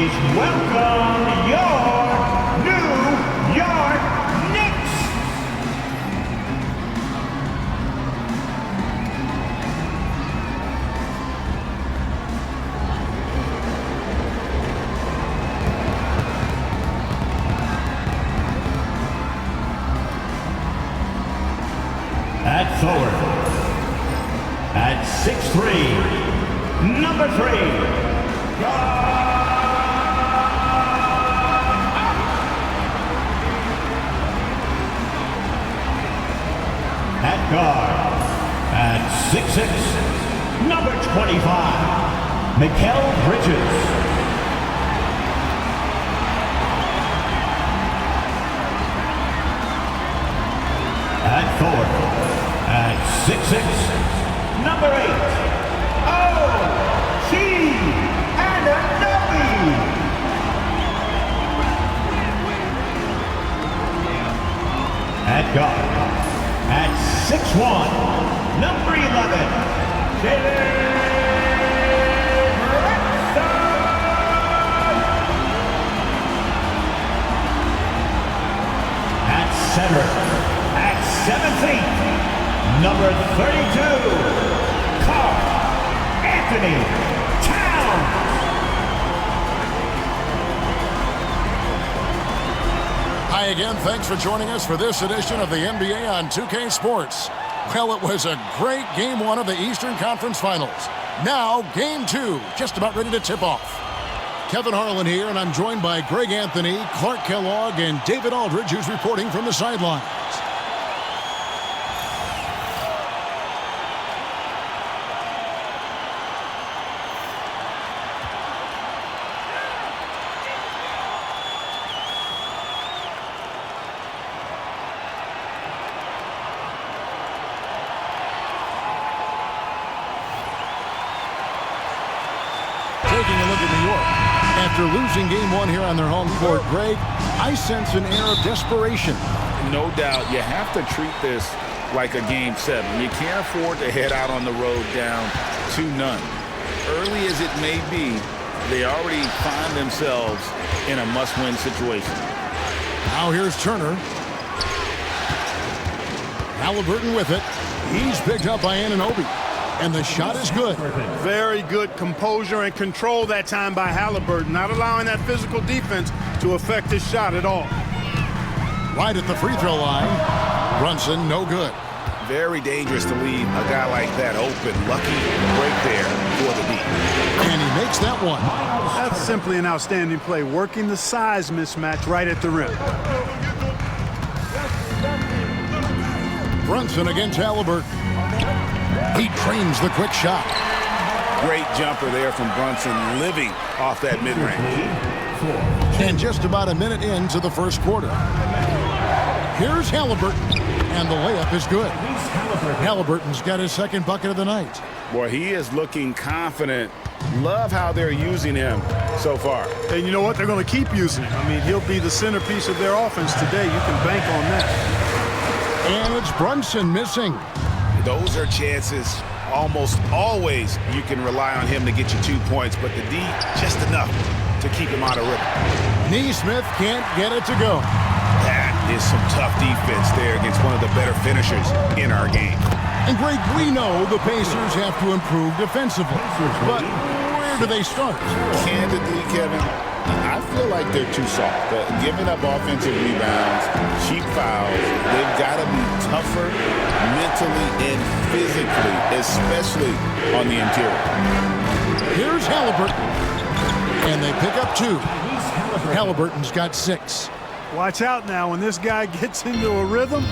Please welcome your New York Knicks. At forward, at 6'3", number 3. At guard, at 6'6", number 25, Mikal Bridges. At forward, at 6'6", number 8, O.G. Anunoby. At guard, at 6'1", number 11, Jalen. At center, at 7 feet, number 32, Karl Anthony Towns. Hi again, thanks for joining us for this edition of the NBA on 2K Sports. Well, it was a great Game 1 of the Eastern Conference Finals. Now, Game 2, just about ready to tip off. Kevin Harlan here, and I'm joined by Greg Anthony, Clark Kellogg, and David Aldridge, who's reporting from the sidelines. Taking a look at New York. After losing Game 1 here on their home court, Greg, I sense an air of desperation. No doubt. You have to treat this like a Game 7. You can't afford to head out on the road down 2-0. Early as it may be, they already find themselves in a must-win situation. Now here's Turner. Halliburton with it. He's picked up by Anunoby. And the shot is good. Very good composure and control that time by Halliburton, not allowing that physical defense to affect his shot at all. Right at the free throw line. Brunson, no good. Very dangerous to leave a guy like that open. Lucky break there for the deep. And he makes that one. That's simply an outstanding play, working the size mismatch right at the rim. Brunson against Halliburton. He trains the quick shot. Great jumper there from Brunson, living off that mid-range. And just about a minute into the first quarter. Here's Halliburton, and the layup is good. Halliburton's got his second bucket of the night. Boy, he is looking confident. Love how they're using him so far. And you know what? They're going to keep using him. I mean, he'll be the centerpiece of their offense today. You can bank on that. And it's Brunson missing. Those are chances. Almost always you can rely on him to get you 2 points, but the D, just enough to keep him out of rhythm. Neesmith can't get it to go. That is some tough defense there against one of the better finishers in our game. And Greg, we know the Pacers have to improve defensively, but where do they start? Candidly, Kevin, I feel like they're too soft. Giving up offensive rebounds, cheap fouls, they've got to be tougher mentally and physically, especially on the interior. Here's Halliburton. And they pick up 2. Halliburton's got 6. Watch out now. When this guy gets into a rhythm,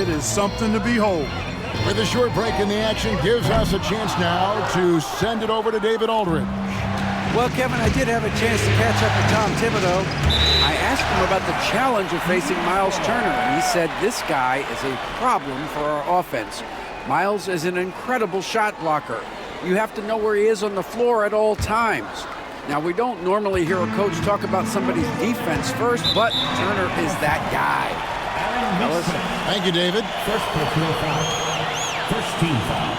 it is something to behold. With a short break in the action, gives us a chance now to send it over to David Aldridge. Well, Kevin, I did have a chance to catch up with Tom Thibodeau. I asked him about the challenge of facing Miles Turner, and he said this guy is a problem for our offense. Miles is an incredible shot blocker. You have to know where he is on the floor at all times. Now, we don't normally hear a coach talk about somebody's defense first, but Turner is that guy. Fellas. Thank you, David. First personal foul. First team foul.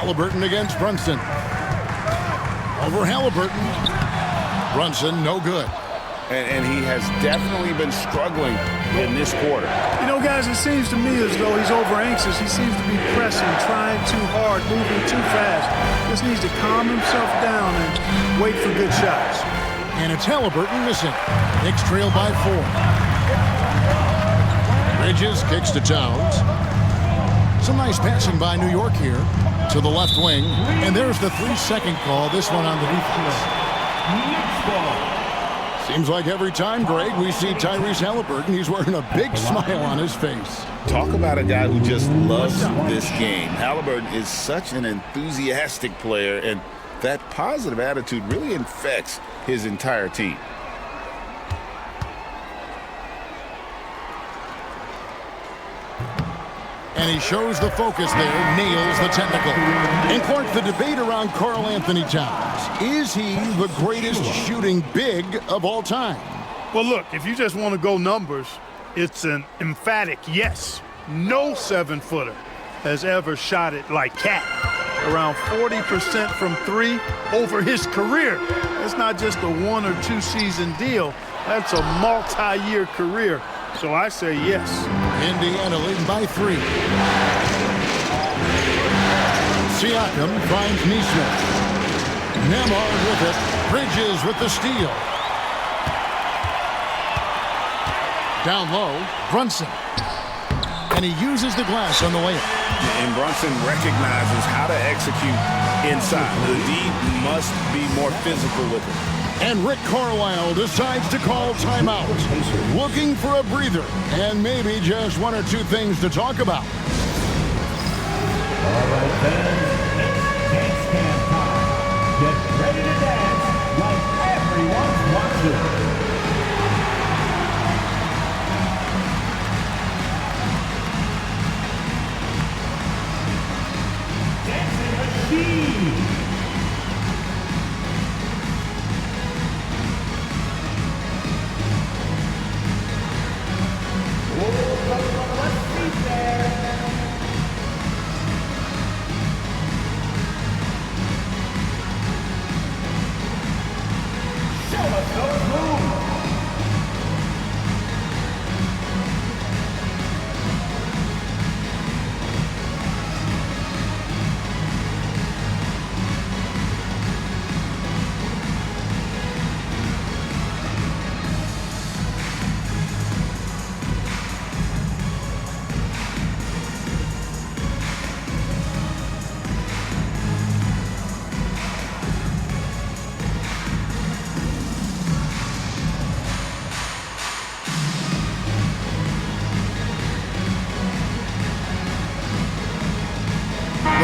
Halliburton against Brunson. Over Halliburton. Brunson, no good. And he has definitely been struggling in this quarter. You know, guys, it seems to me as though he's over-anxious. He seems to be pressing, trying too hard, moving too fast. Just needs to calm himself down and wait for good shots. And it's Halliburton missing. Knicks trail by 4. Bridges kicks to Towns. Some nice passing by New York here to the left wing. And there's the 3-second call, this one on the defense. Seems like every time, Greg, we see Tyrese Halliburton, he's wearing a big smile on his face. Talk about a guy who just loves this game. Halliburton is such an enthusiastic player, and that positive attitude really infects his entire team. And he shows the focus there, nails the technical. And Clark, the debate around Karl Anthony Towns. Is he the greatest shooting big of all time? Well, look, if you just want to go numbers, it's an emphatic yes. No 7-footer has ever shot it like Cat. Around 40% from 3 over his career. That's not just a 1 or 2 season deal. That's a multi-year career. So I say yes. Indiana leading by 3. Siakam finds Neesmith. Nemhard with it. Bridges with the steal. Down low, Brunson. And he uses the glass on the layup. And Brunson recognizes how to execute inside. The D must be more physical with it. And Rick Carlisle decides to call timeout. Looking for a breather and maybe just 1 or 2 things to talk about. All right, fans, it's dance camp time. Get ready to dance like everyone's watching.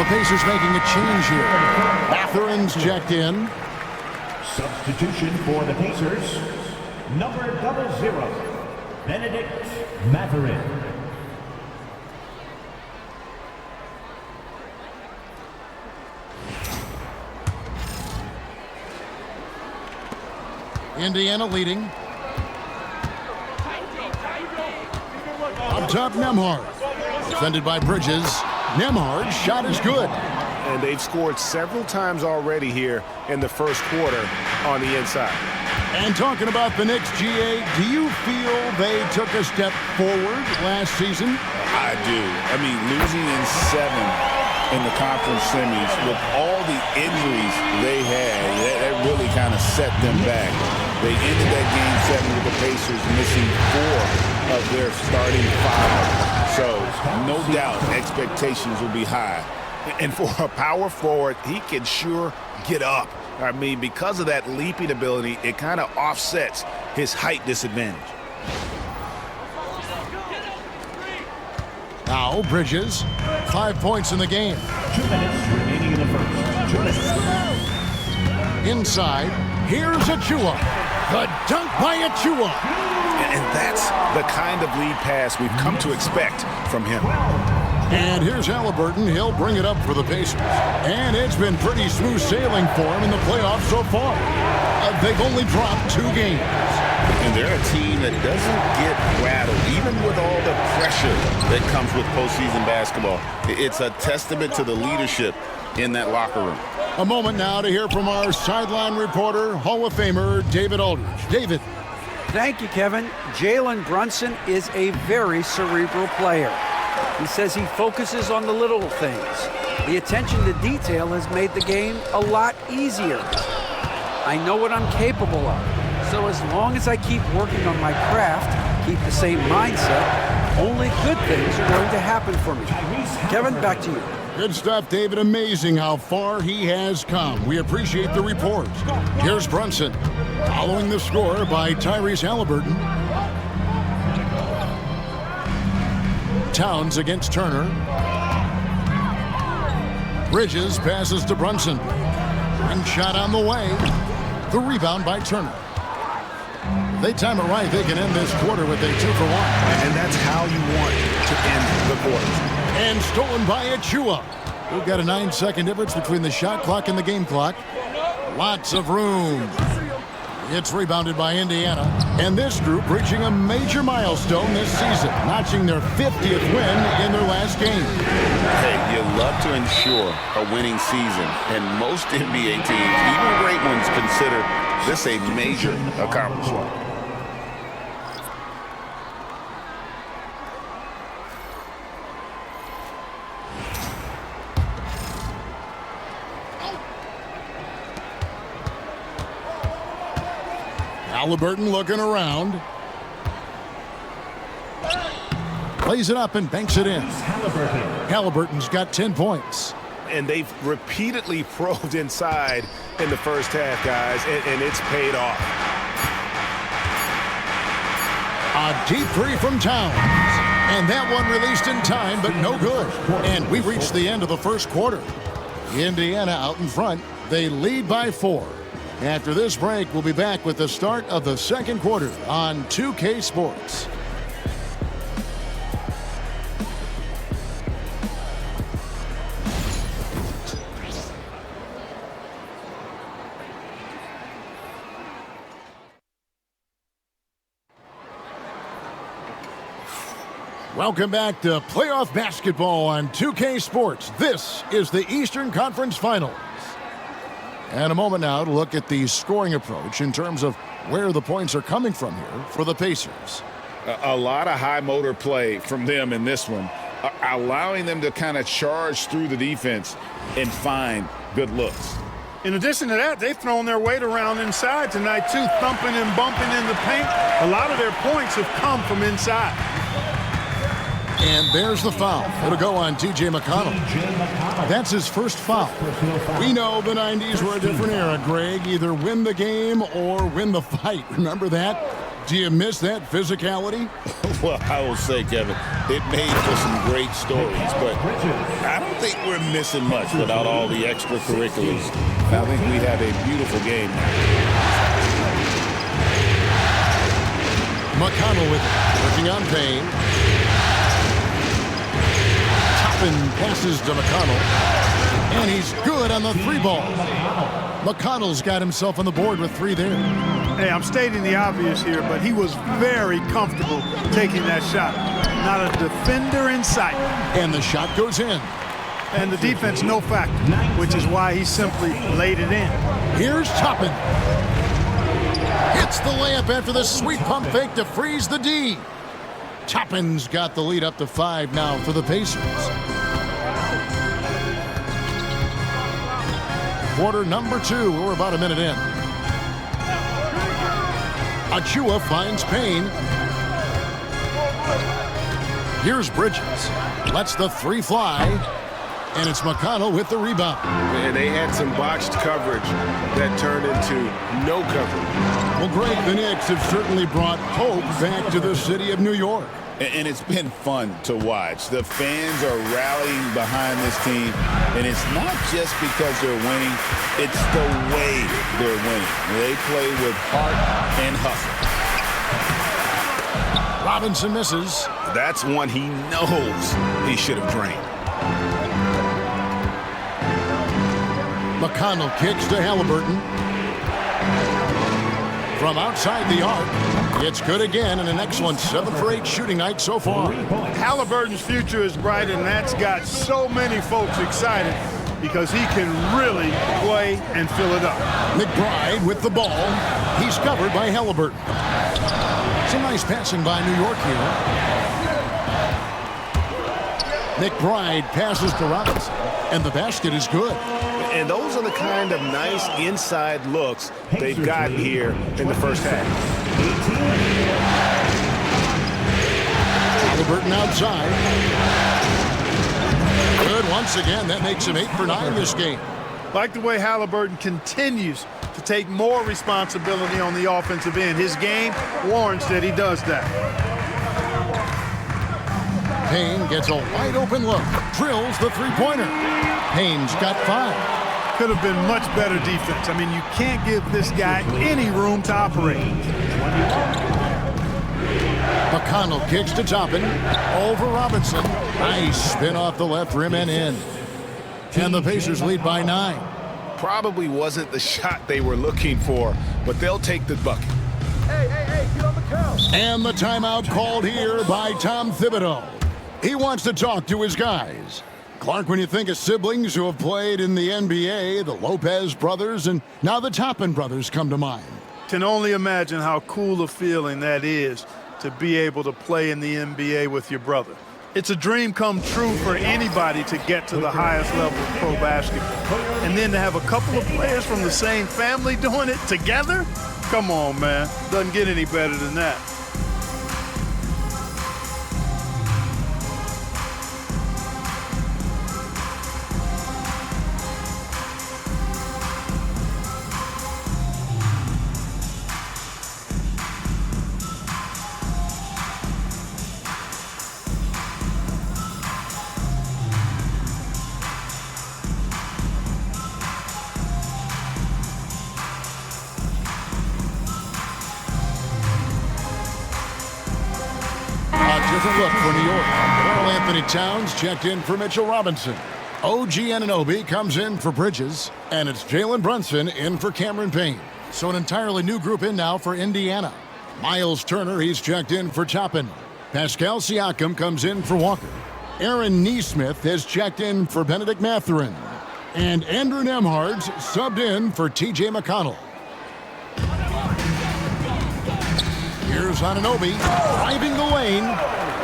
The Pacers making a change here. Mathurin's checked in. Substitution for the Pacers, number 00, Benedict Mathurin. Indiana leading. Up top, Nemhard. Defended by Bridges. Nemhard's shot is good. And they've scored several times already here in the first quarter on the inside. And talking about the Knicks, GA, do you feel they took a step forward last season? I do. I mean, losing in 7 in the conference semis with all the injuries they had, that really kind of set them back. They ended that game 7 with the Pacers missing 4 of their starting 5. So, no doubt, expectations will be high. And for a power forward, he can sure get up. I mean, because of that leaping ability, it kind of offsets his height disadvantage. Now, Bridges, 5 points in the game. 2 minutes remaining in the first. 2 minutes. Inside, here's Achua. The dunk by Achua. And that's the kind of lead pass we've come to expect from him. And here's Halliburton. He'll bring it up for the Pacers. And it's been pretty smooth sailing for him in the playoffs so far. They've only dropped 2 games. And they're a team that doesn't get rattled, even with all the pressure that comes with postseason basketball. It's a testament to the leadership in that locker room. A moment now to hear from our sideline reporter, Hall of Famer David Aldridge. David. Thank you, Kevin. Jalen Brunson is a very cerebral player. He says he focuses on the little things. The attention to detail has made the game a lot easier. I know what I'm capable of. So as long as I keep working on my craft, keep the same mindset, only good things are going to happen for me. Kevin, back to you. Good stuff, David. Amazing how far he has come. We appreciate the report. Here's Brunson, following the score by Tyrese Halliburton. Towns against Turner. Bridges passes to Brunson. And shot on the way. The rebound by Turner. They time it right, they can end this quarter with a 2-for-1. And that's how you want to end the quarter. And stolen by Achua. We've got a 9-second difference between the shot clock and the game clock. Lots of room. It's rebounded by Indiana. And this group reaching a major milestone this season, notching their 50th win in their last game. Hey, you love to ensure a winning season, and most NBA teams, even great ones, consider this a major accomplishment. Halliburton looking around. Plays it up and banks it in. Halliburton's got 10 points. And they've repeatedly probed inside in the first half, guys, and it's paid off. A deep three from Towns. And that one released in time, but no good. And we reached the end of the first quarter. Indiana out in front. They lead by 4. After this break, we'll be back with the start of the second quarter on 2K Sports. Welcome back to playoff basketball on 2K Sports. This is the Eastern Conference Finals. And a moment now to look at the scoring approach in terms of where the points are coming from here for the Pacers. A lot of high motor play from them in this one, allowing them to kind of charge through the defense and find good looks. In addition to that, they've thrown their weight around inside tonight, too, thumping and bumping in the paint. A lot of their points have come from inside. And there's the foul. It'll go on T.J. McConnell. That's his first foul. We know the 90s were a different era, Greg. Either win the game or win the fight. Remember that? Do you miss that physicality? Well, I will say, Kevin, it made for some great stories, but I don't think we're missing much without all the extracurriculars. I think we have a beautiful game now. McConnell with it, working on Payne. Passes to McConnell, and he's good on the 3-ball. McConnell's got himself on the board with 3 there. Hey, I'm stating the obvious here, but he was very comfortable taking that shot. Not a defender in sight. And the shot goes in. And the defense no factor, which is why he simply laid it in. Here's Toppin. Hits the layup after the sweet pump fake to freeze the D. Toppin's got the lead up to 5 now for the Pacers. Quarter number 2. We're about a minute in. Achua finds Payne. Here's Bridges. Lets the 3 fly. And it's McConnell with the rebound. And they had some botched coverage that turned into no coverage. Well, Greg, the Knicks have certainly brought hope back to the city of New York. And it's been fun to watch. The fans are rallying behind this team, and it's not just because they're winning, it's the way they're winning. They play with heart and hustle. Robinson misses. That's one he knows he should have drained. McConnell kicks to Halliburton. From outside the arc. It's good again and an excellent 7 for 8 shooting night so far. Halliburton's future is bright, and that's got so many folks excited because he can really play and fill it up. McBride with the ball. He's covered by Halliburton. Some nice passing by New York here. McBride passes to Robinson, and the basket is good. And those are the kind of nice inside looks they've got here in the first half. Halliburton outside. Good once again. That makes him 8 for 9 this game. Like the way Halliburton continues to take more responsibility on the offensive end. His game warrants that he does that. Payne gets a wide open look. Drills the three-pointer. Payne's got 5. Could have been much better defense. I mean, you can't give this guy any room to operate. McConnell kicks to Toppin. Over Robinson. Nice spin off the left rim and in. And the Pacers lead by 9. Probably wasn't the shot they were looking for, but they'll take the bucket. Hey, get on the couch. And the timeout called here by Tom Thibodeau. He wants to talk to his guys. Clark, when you think of siblings who have played in the NBA, the Lopez brothers and now the Toppin brothers come to mind. Can only imagine how cool a feeling that is to be able to play in the NBA with your brother. It's a dream come true for anybody to get to the highest level of pro basketball. And then to have a couple of players from the same family doing it together? Come on, man. Doesn't get any better than that. Different look for New York. Karl Anthony Towns checked in for Mitchell Robinson. OG Anunoby comes in for Bridges. And it's Jalen Brunson in for Cameron Payne. So an entirely new group in now for Indiana. Miles Turner, he's checked in for Toppin. Pascal Siakam comes in for Walker. Aaron Nesmith has checked in for Benedict Mathurin. And Andrew Nembhard's subbed in for TJ McConnell. Here's Anunoby driving the lane.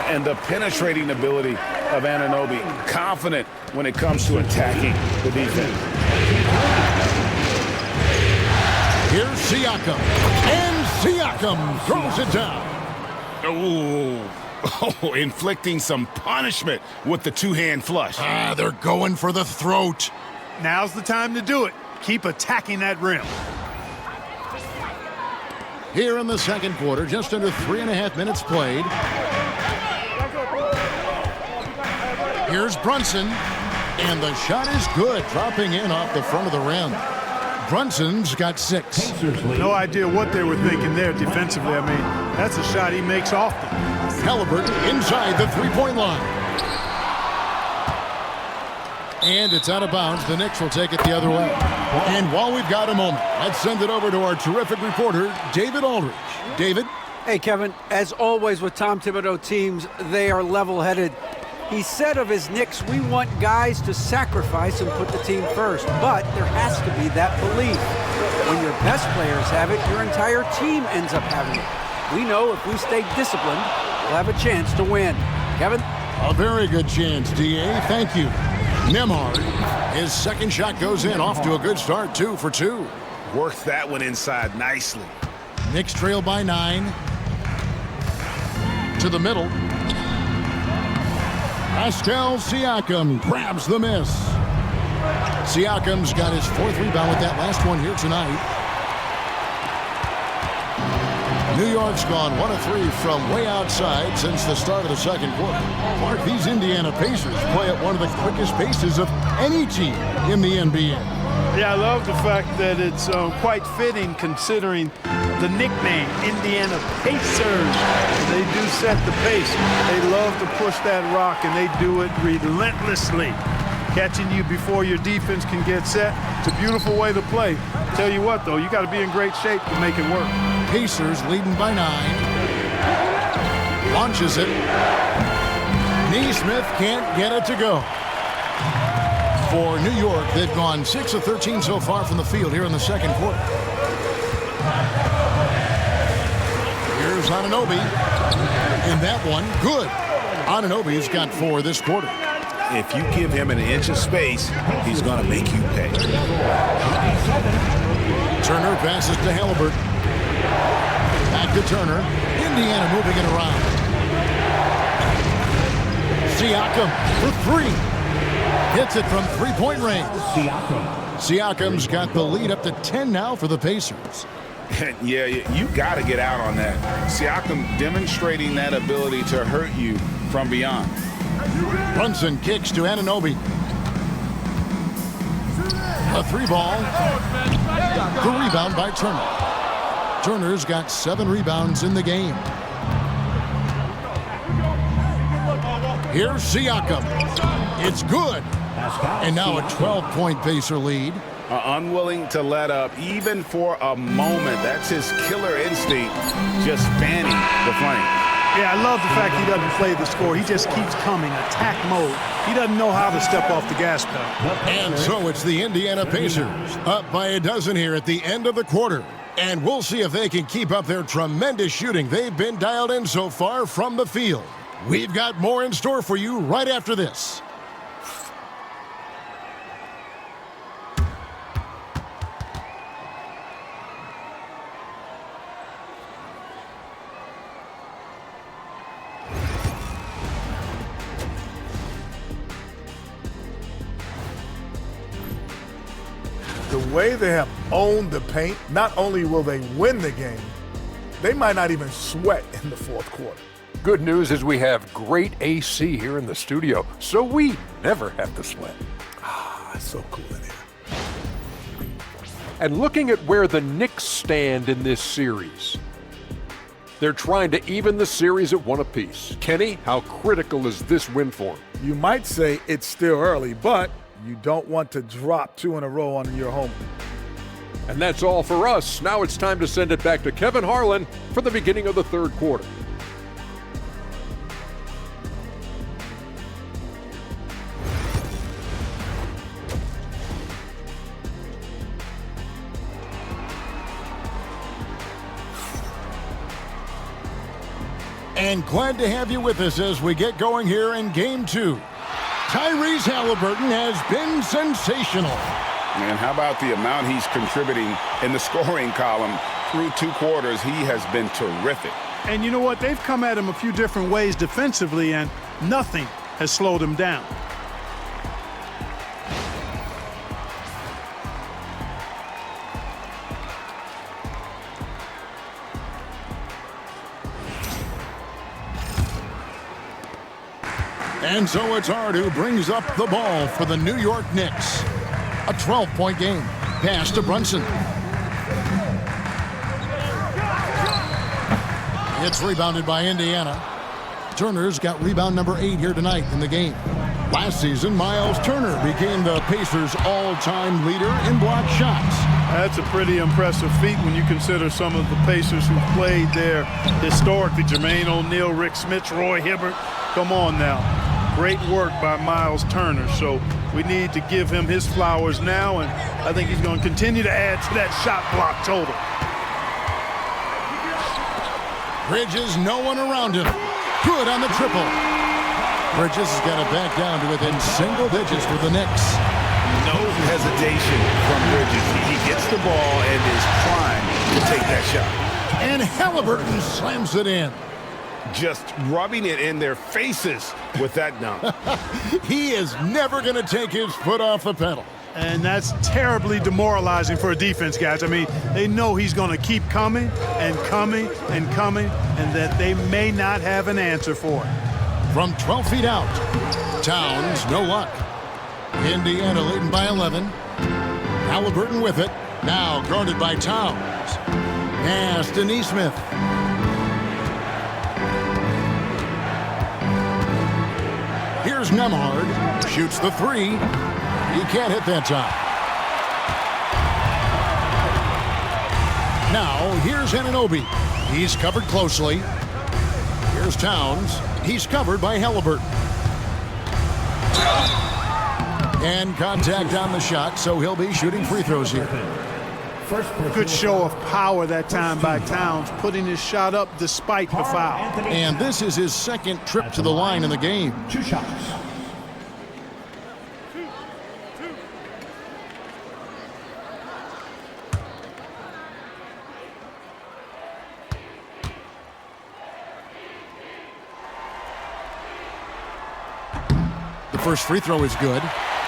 And the penetrating ability of Anunoby, confident when it comes to attacking the defense. Here's Siakam. And Siakam throws it down. Oh, inflicting some punishment with the two-hand flush. They're going for the throat. Now's the time to do it. Keep attacking that rim. Here in the second quarter, just under 3.5 minutes played. Here's Brunson, and the shot is good, dropping in off the front of the rim. Brunson's got 6. No idea what they were thinking there defensively. I mean, that's a shot he makes often. Halliburton inside the three-point line. And it's out of bounds. The Knicks will take it the other way. And while we've got a moment, let's send it over to our terrific reporter, David Aldridge. David? Hey, Kevin, as always with Tom Thibodeau teams, they are level-headed. He said of his Knicks, we want guys to sacrifice and put the team first, but there has to be that belief. When your best players have it, your entire team ends up having it. We know if we stay disciplined, we'll have a chance to win. Kevin? A very good chance, D.A. Thank you. Nembhard, his second shot goes in, off to a good start, 2 for 2. Worked that one inside nicely. Knicks trail by 9. To the middle. Pascal Siakam grabs the miss. Siakam's got his 4th rebound with that last one here tonight. New York's gone 1 of 3 from way outside since the start of the second quarter. Mark, these Indiana Pacers play at one of the quickest paces of any team in the NBA. Yeah, I love the fact that it's quite fitting considering the nickname, Indiana Pacers. They do set the pace. They love to push that rock, and they do it relentlessly. Catching you before your defense can get set. It's a beautiful way to play. Tell you what, though, you got to be in great shape to make it work. Pacers leading by 9. Launches it. Neesmith can't get it to go. For New York, they've gone 6 of 13 so far from the field here in the second quarter. Here's Anunoby. And that one, good. Anunoby's got 4 this quarter. If you give him an inch of space, he's going to make you pay. Turner passes to Halliburton. Back to Turner. Indiana moving it around. Siakam for 3. Hits it from three-point range. Siakam's got the lead up to 10 now for the Pacers. Yeah, you got to get out on that. Siakam demonstrating that ability to hurt you from beyond. Brunson kicks to Anunoby. A 3-ball. The rebound by Turner. Turner's got 7 rebounds in the game. Here's Siakam. It's good. And now a 12-point Pacer lead. Unwilling to let up even for a moment. That's his killer instinct, just fanning the flame. Yeah, I love the fact he doesn't play the score. He just keeps coming, attack mode. He doesn't know how to step off the gas pedal. And so it's the Indiana Pacers up by a dozen here at the end of the quarter. And we'll see if they can keep up their tremendous shooting they've been dialed in so far from the field. We've got more in store for you right after this. The way they have owned the paint, not only will they win the game, they might not even sweat in the fourth quarter. Good news is we have great AC here in the studio, so we never have to sweat. It's so cool in here. And looking at where the Knicks stand in this series, they're trying to even the series at 1 apiece. Kenny, how critical is this win for them? You might say it's still early, but you don't want to drop 2 in a row on your home. And that's all for us. Now it's time to send it back to Kevin Harlan for the beginning of the third quarter. And glad to have you with us as we get going here in Game 2. Tyrese Halliburton has been sensational. And how about the amount he's contributing in the scoring column through 2 quarters? He has been terrific. And you know what? They've come at him a few different ways defensively, and nothing has slowed him down. And so it's Hart who brings up the ball for the New York Knicks. A 12-point game. Pass to Brunson. It's rebounded by Indiana. Turner's got rebound number 8 here tonight in the game. Last season, Miles Turner became the Pacers' all-time leader in block shots. That's a pretty impressive feat when you consider some of the Pacers who played there historically. Jermaine O'Neal, Rick Smith, Roy Hibbert. Come on now. Great work by Miles Turner. So we need to give him his flowers now, and I think he's going to continue to add to that shot block total. Bridges, no one around him. Good on the triple. Bridges has got it back down to within single digits for the Knicks. No hesitation from Bridges. He gets the ball and is primed to take that shot. And Halliburton slams it in. Just rubbing it in their faces with that dunk. He is never going to take his foot off the pedal. And that's terribly demoralizing for a defense, guys. I mean, they know he's going to keep coming and coming and coming, and that they may not have an answer for it. From 12 feet out, Towns, no luck. Indiana leading by 11. Halliburton with it. Now guarded by Towns. Pass to Neesmith. Here's Nembhard. Shoots the 3. He can't hit that time. Now, here's Anunoby. He's covered closely. Here's Towns. He's covered by Halliburton. And contact on the shot, so he'll be shooting free throws here. Good show of power that time by Towns, putting his shot up despite the foul. And this is his second trip to the line in the game. 2 shots. The first free throw is good.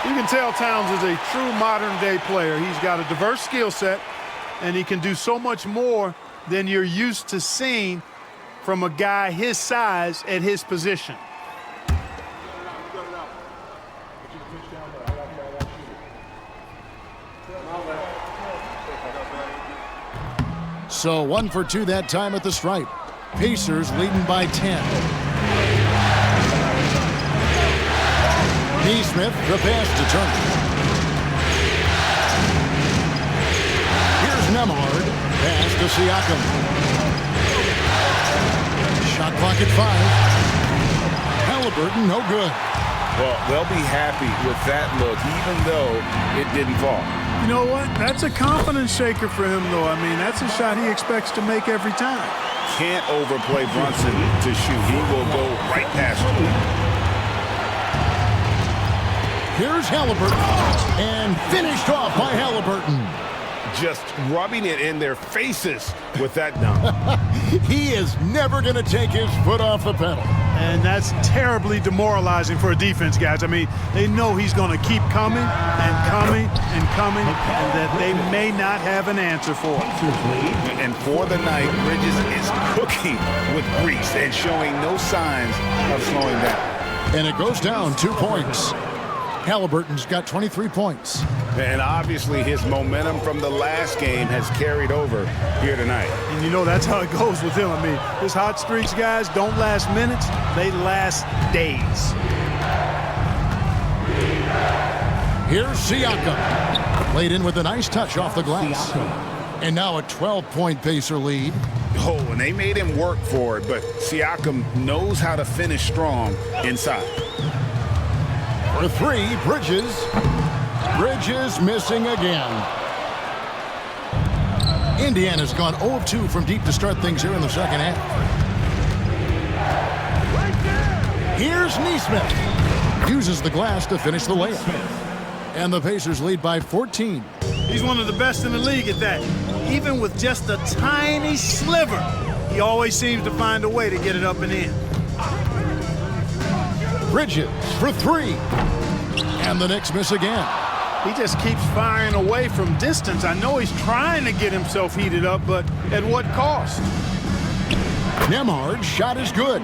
You can tell Towns is a true modern-day player. He's got a diverse skill set, and he can do so much more than you're used to seeing from a guy his size at his position. So 1 for 2 that time at the stripe. Pacers leading by 10. Neesmith, the pass to Turner. Here's Nembhard. Pass to Siakam. Shot clock at 5. Halliburton, no good. Well, they'll be happy with that look, even though it didn't fall. You know what? That's a confidence shaker for him, though. I mean, that's a shot he expects to make every time. Can't overplay Brunson to shoot. He will go right past you. Here's Halliburton, and finished off by Halliburton. Just rubbing it in their faces with that dunk. He is never going to take his foot off the pedal. And that's terribly demoralizing for a defense, guys. I mean, they know he's going to keep coming and coming and coming, and that they may not have an answer for it. And for the night, Bridges is cooking with grease and showing no signs of slowing down. And it goes down 2 points. Halliburton's got 23 points. And obviously his momentum from the last game has carried over here tonight. And you know that's how it goes with him. I mean, his hot streaks, guys, don't last minutes. They last days. Here's Siakam. Played in with a nice touch off the glass. And now a 12-point Pacer lead. Oh, and they made him work for it, but Siakam knows how to finish strong inside. For 3, Bridges. Bridges missing again. Indiana's gone 0 of 2 from deep to start things here in the second half. Here's Neesmith. Uses the glass to finish the layup. And the Pacers lead by 14. He's one of the best in the league at that. Even with just a tiny sliver, he always seems to find a way to get it up and in. Bridges for 3. And the Knicks miss again. He just keeps firing away from distance. I know he's trying to get himself heated up, but at what cost? Nembhard's shot is good.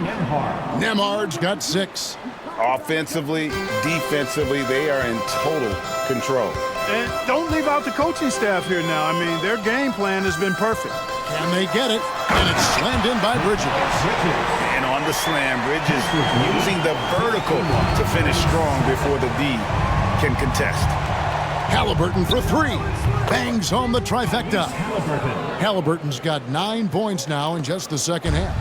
Nembhard's got 6. Offensively, defensively, they are in total control. And don't leave out the coaching staff here now. I mean, their game plan has been perfect. Can they get it? And it's slammed in by Bridges. And on the slam, Bridges using the vertical to finish strong before the D can contest. Halliburton for 3. Bangs home the trifecta. Halliburton's got 9 points now in just the second half.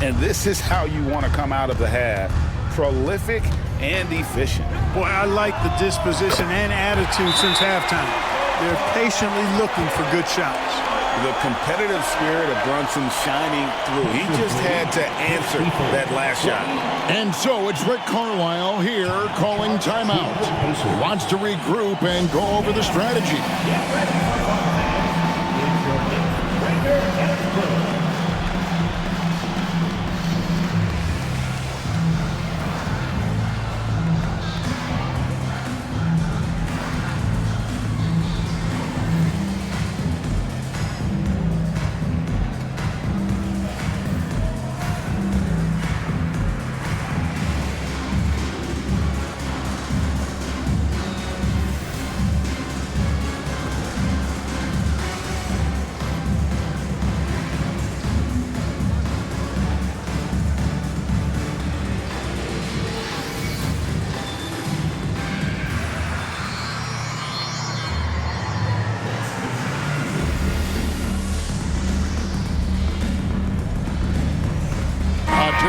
And this is how you want to come out of the half. Prolific and efficient. Boy, I like the disposition and attitude since halftime. They're patiently looking for good shots. The competitive spirit of Brunson shining through. He just had to answer that last shot. And so it's Rick Carlisle here calling timeout. Wants to regroup and go over the strategy.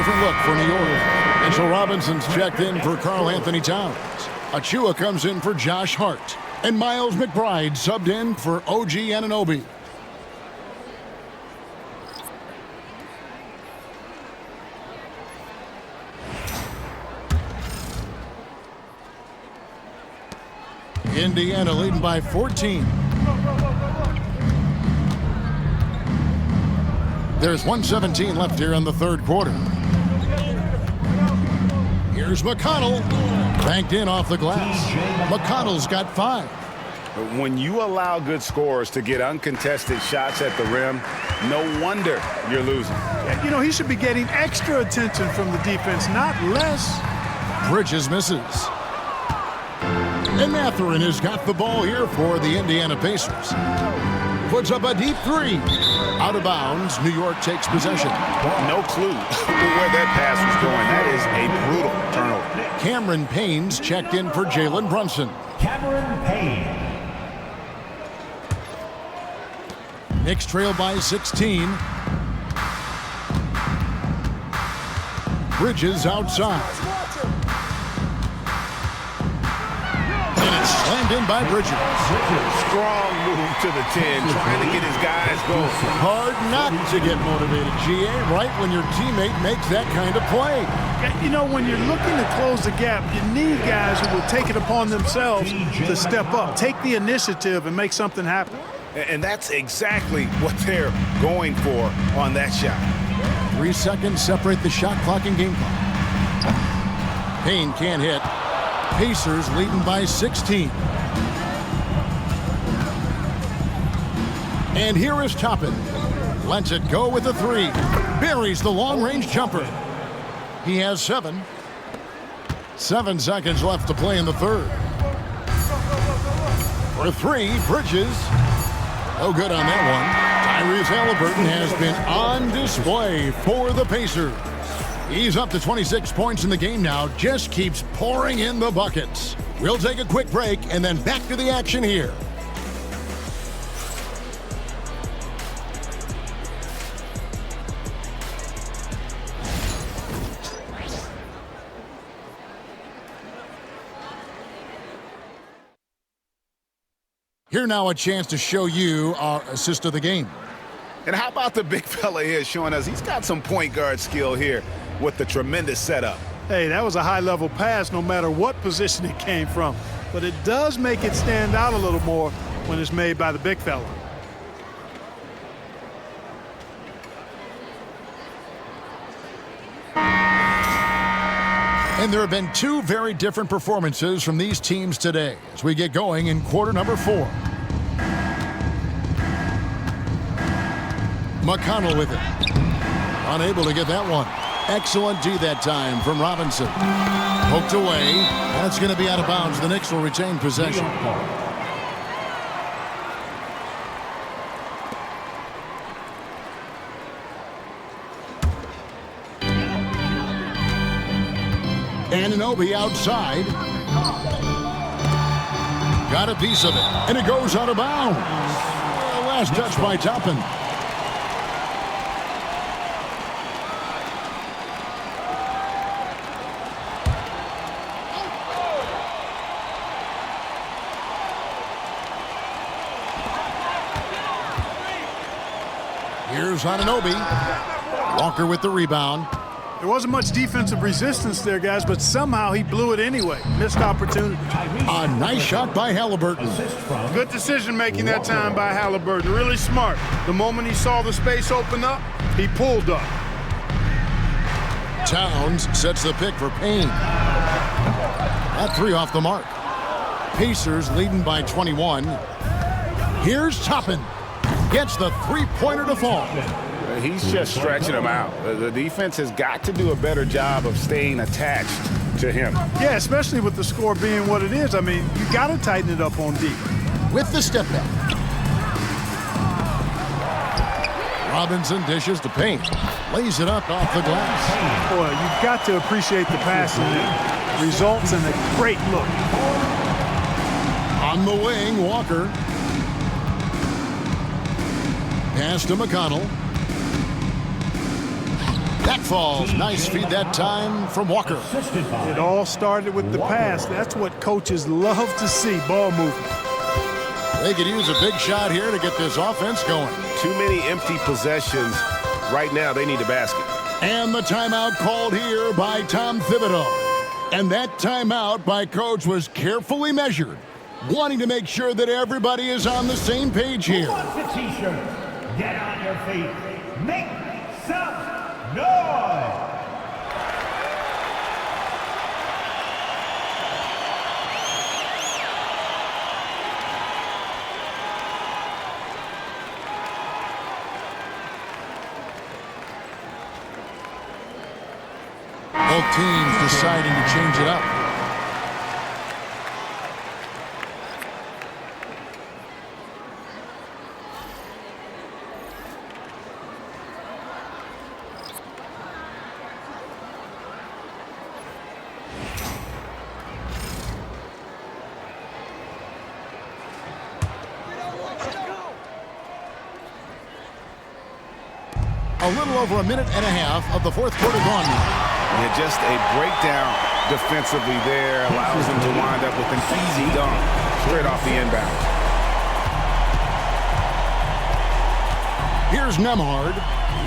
different look for New York. Mitchell Robinson's checked in for Karl Anthony Towns. Achua comes in for Josh Hart. And Miles McBride subbed in for OG Anunoby. Indiana leading by 14. There's 1:17 left here in the third quarter. Here's McConnell. Banked in off the glass. McConnell's got 5. When you allow good scorers to get uncontested shots at the rim, no wonder you're losing. You know, he should be getting extra attention from the defense, not less. Bridges misses. And Mathurin has got the ball here for the Indiana Pacers. Puts up a deep 3. Out of bounds, New York takes possession. No clue where that pass was going. That is a brutal turnover. Cameron Payne's checked in for Jalen Brunson. Cameron Payne. Knicks trail by 16. Bridges outside. And it's slammed in by Bridges. Strong move to the 10, trying to get his guys going. Hard not to get motivated, GA, right when your teammate makes that kind of play. You know, when you're looking to close the gap, you need guys who will take it upon themselves to step up, take the initiative, and make something happen. And that's exactly what they're going for on that shot. 3 seconds separate the shot clock and game clock. Payne can't hit. Pacers leading by 16. And here is Toppin. Lets it go with a 3. Buries the long-range jumper. He has 7. 7 seconds left to play in the third. For 3, Bridges. No good on that one. Tyrese Halliburton has been on display for the Pacers. He's up to 26 points in the game now. Just keeps pouring in the buckets. We'll take a quick break and then back to the action here. Here now a chance to show you our assist of the game. And how about the big fella here showing us he's got some point guard skill here with the tremendous setup. Hey, that was a high-level pass no matter what position it came from. But it does make it stand out a little more when it's made by the big fella. And there have been 2 very different performances from these teams today as we get going in quarter number 4. McConnell with it. Unable to get that one. Excellent D that time from Robinson. Poked away. That's going to be out of bounds. The Knicks will retain possession. Anunoby outside. Got a piece of it, and it goes out of bounds. Last touch by Toppin. Here's Anunoby. Walker with the rebound. There wasn't much defensive resistance there, guys, but somehow he blew it anyway. Missed opportunity. A nice shot by Halliburton. Good decision-making that time by Halliburton. Really smart. The moment he saw the space open up, he pulled up. Towns sets the pick for Payne. That 3 off the mark. Pacers leading by 21. Here's Toppin. Gets the 3-pointer to fall. He's just stretching them out. The defense has got to do a better job of staying attached to him. Yeah, especially with the score being what it is. I mean, you got to tighten it up on D. With the step back. Robinson dishes to Payne. Lays it up off the glass. Boy, you've got to appreciate the passing there. Results in a great look. On the wing, Walker. Pass to McConnell. That falls. Nice feed that time from Walker. It all started with the pass. That's what coaches love to see, ball movement. They could use a big shot here to get this offense going. Too many empty possessions. Right now, they need a basket. And the timeout called here by Tom Thibodeau. And that timeout by Coach was carefully measured, wanting to make sure that everybody is on the same page here. Who wants a t-shirt? Get on your feet. Make some noise. Both teams deciding to change it up. A little over a minute and a half of the fourth quarter gone now. Yeah, just a breakdown defensively there allows them to wind up with an easy dunk straight off the inbound. Here's Nemhard.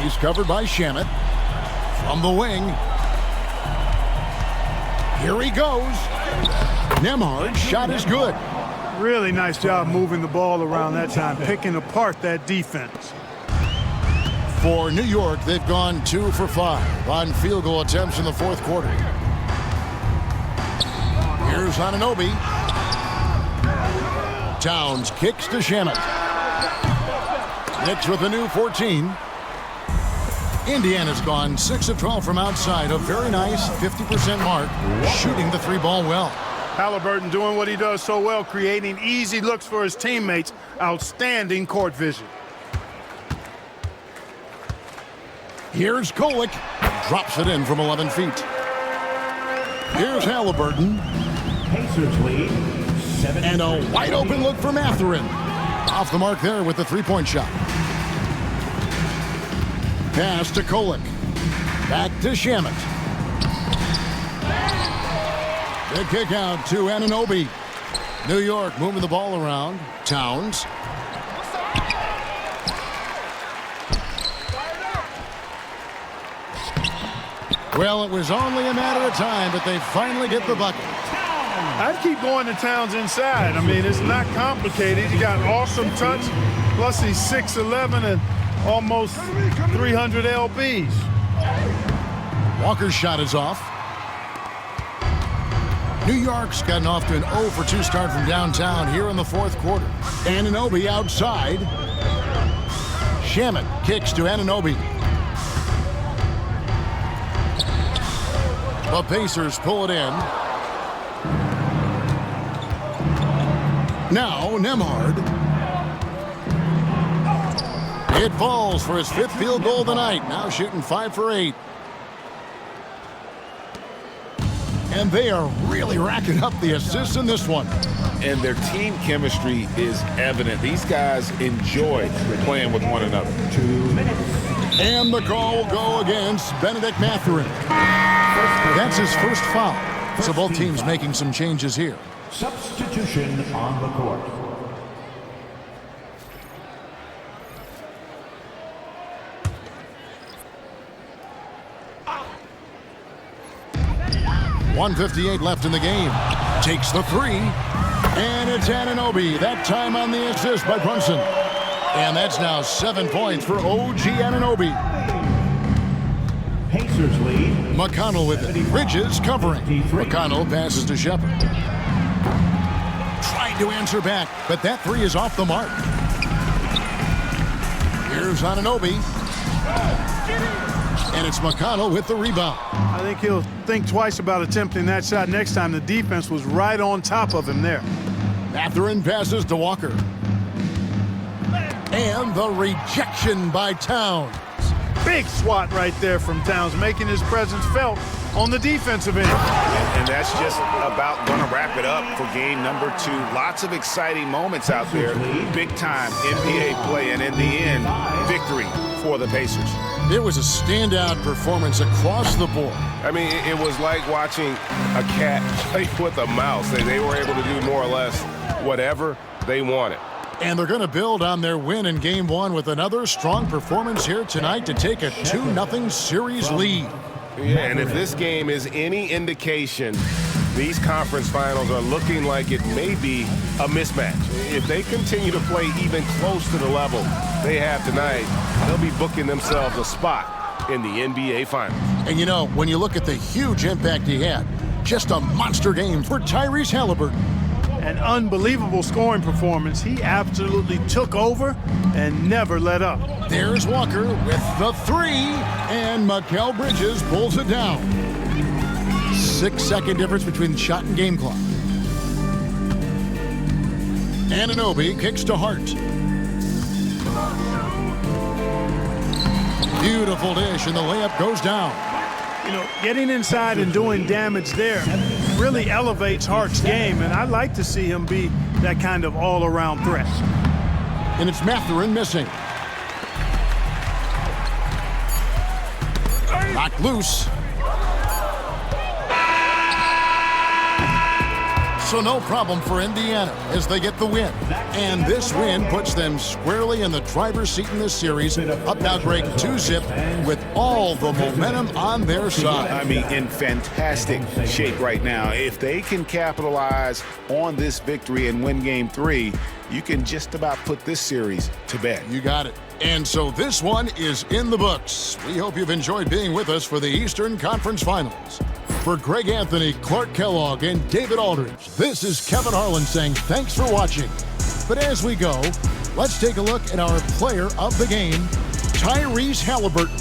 He's covered by Shamet. From the wing. Here he goes. Nemhard's shot is good. Really nice job moving the ball around that time, picking apart that defense. For New York, they've gone 2 for 5 on field goal attempts in the fourth quarter. Here's Anunoby. Towns kicks to Shamet. Knicks with a new 14. Indiana's gone 6 of 12 from outside, a very nice 50% mark, shooting the three ball well. Halliburton doing what he does so well, creating easy looks for his teammates. Outstanding court vision. Here's Kolick. Drops it in from 11 feet. Here's Halliburton. Pacers lead 7. And a wide open look for Mathurin. Off the mark there with the three-point shot. Pass to Kolick. Back to Shamet. The kick out to Anunoby. New York moving the ball around. Towns. Well, it was only a matter of time, but they finally get the bucket. I'd keep going to Towns inside. I mean, it's not complicated. He got awesome touch, plus he's 6'11" and almost 300 lbs. Walker's shot is off. New York's gotten off to an 0 for 2 start from downtown here in the fourth quarter. Anunoby outside. Shamet kicks to Anunoby. The Pacers pull it in. Now Nemhard. It falls for his 5th field goal of the night. Now shooting 5 for 8. And they are really racking up the assists in this one. And their team chemistry is evident. These guys enjoy playing with one another. 2 minutes. And the call will go against Benedict Mathurin. That's his first foul. So both teams making some changes here. Substitution on the court. .158 left in the game. Takes the three. And it's Anunoby. That time on the assist by Brunson. And that's now 7 points for OG Anunoby. Pacers lead. McConnell with it. Bridges covering. McConnell passes to Shepard. Trying to answer back, but that three is off the mark. Here's Anunoby. And it's McConnell with the rebound. I think he'll think twice about attempting that shot next time. The defense was right on top of him there. Mathurin passes to Walker. And the rejection by Towns. Big swat right there from Towns, making his presence felt on the defensive end. And that's just about going to wrap it up for game number 2. Lots of exciting moments out there. Big time NBA play, and in the end, victory for the Pacers. It was a standout performance across the board. I mean, it was like watching a cat play with a mouse. They were able to do more or less whatever they wanted. And they're going to build on their win in Game 1 with another strong performance here tonight to take a 2-0 series lead. Yeah, and if this game is any indication, these conference finals are looking like it may be a mismatch. If they continue to play even close to the level they have tonight, they'll be booking themselves a spot in the NBA Finals. And you know, when you look at the huge impact he had, just a monster game for Tyrese Halliburton. An unbelievable scoring performance. He absolutely took over and never let up. There's Walker with the 3, and Mikal Bridges pulls it down. 6-second difference between the shot and game clock. Anunoby kicks to Hart. Beautiful dish, and the layup goes down. You know, getting inside and doing damage there really elevates Hart's game, and I'd like to see him be that kind of all-around threat. And it's Mathurin missing. Knocked loose. So no problem for Indiana as they get the win. And this win puts them squarely in the driver's seat in this series. Up now, Greg, 2-0 with all the momentum on their side. I mean, in fantastic shape right now. If they can capitalize on this victory and win Game 3, you can just about put this series to bed. You got it. And so this one is in the books. We hope you've enjoyed being with us for the Eastern Conference Finals. For Greg Anthony, Clark Kellogg, and David Aldridge, this is Kevin Harlan saying thanks for watching. But as we go, let's take a look at our player of the game, Tyrese Halliburton.